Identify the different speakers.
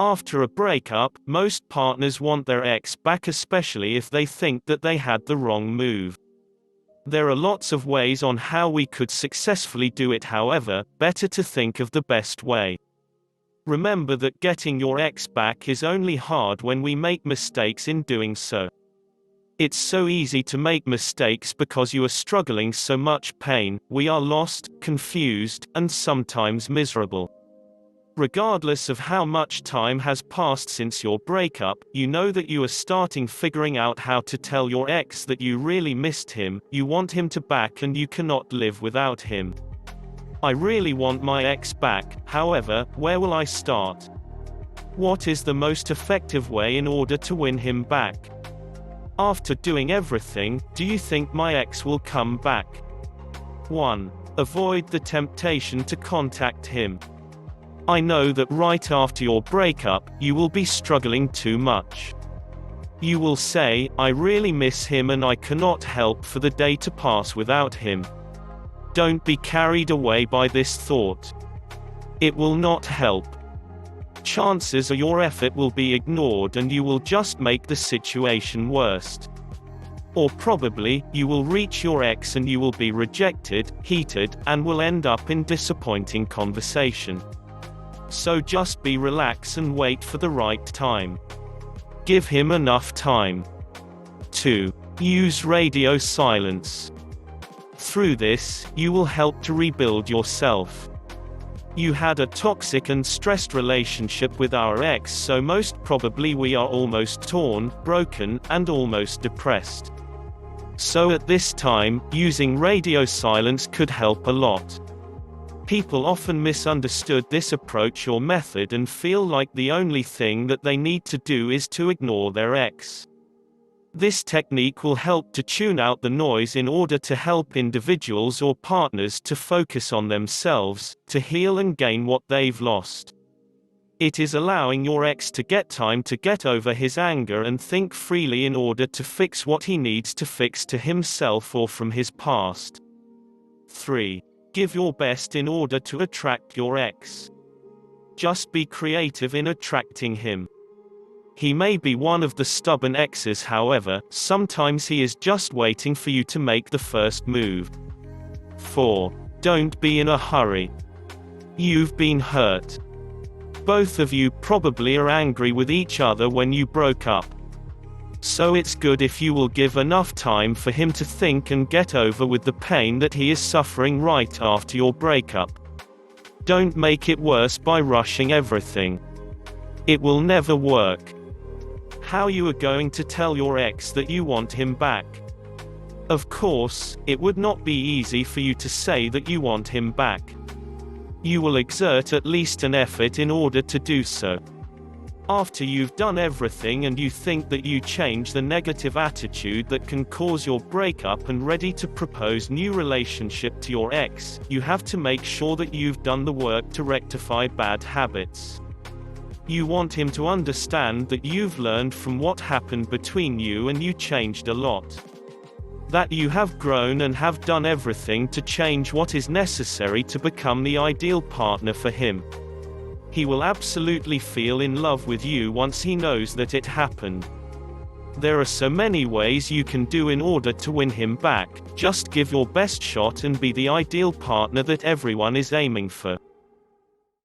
Speaker 1: After a breakup, most partners want their ex back, especially if they think that they had the wrong move. There are lots of ways on how we could successfully do it, however, better to think of the best way. Remember that getting your ex back is only hard when we make mistakes in doing so. It's so easy to make mistakes because you are struggling so much pain, we are lost, confused, and sometimes miserable. Regardless of how much time has passed since your breakup, you know that you are starting figuring out how to tell your ex that you really missed him, you want him to back and you cannot live without him. I really want my ex back, however, where will I start? What is the most effective way in order to win him back? After doing everything, do you think my ex will come back? 1. Avoid the temptation to contact him. I know that right after your breakup, you will be struggling too much. You will say, I really miss him and I cannot help for the day to pass without him. Don't be carried away by this thought. It will not help. Chances are your effort will be ignored and you will just make the situation worse. Or probably, you will reach your ex and you will be rejected, heated, and will end up in disappointing conversation. So just be relaxed and wait for the right time. Give him enough time. 2. Use radio silence. Through this, you will help to rebuild yourself. You had a toxic and stressed relationship with our ex, so most probably we are almost torn, broken, and almost depressed. So at this time, using radio silence could help a lot. People often misunderstood this approach or method and feel like the only thing that they need to do is to ignore their ex. This technique will help to tune out the noise in order to help individuals or partners to focus on themselves, to heal and gain what they've lost. It is allowing your ex to get time to get over his anger and think freely in order to fix what he needs to fix to himself or from his past. 3. Give your best in order to attract your ex. Just be creative in attracting him. He may be one of the stubborn exes, however, sometimes he is just waiting for you to make the first move. 4. Don't be in a hurry. You've been hurt. Both of you probably are angry with each other when you broke up. So it's good if you will give enough time for him to think and get over with the pain that he is suffering right after your breakup. Don't make it worse by rushing everything. It will never work. How you are going to tell your ex that you want him back? Of course, it would not be easy for you to say that you want him back. You will exert at least an effort in order to do so. After you've done everything and you think that you change the negative attitude that can cause your breakup and ready to propose new relationship to your ex, you have to make sure that you've done the work to rectify bad habits. You want him to understand that you've learned from what happened between you and you changed a lot. That you have grown and have done everything to change what is necessary to become the ideal partner for him. He will absolutely feel in love with you once he knows that it happened. There are so many ways you can do in order to win him back, just give your best shot and be the ideal partner that everyone is aiming for.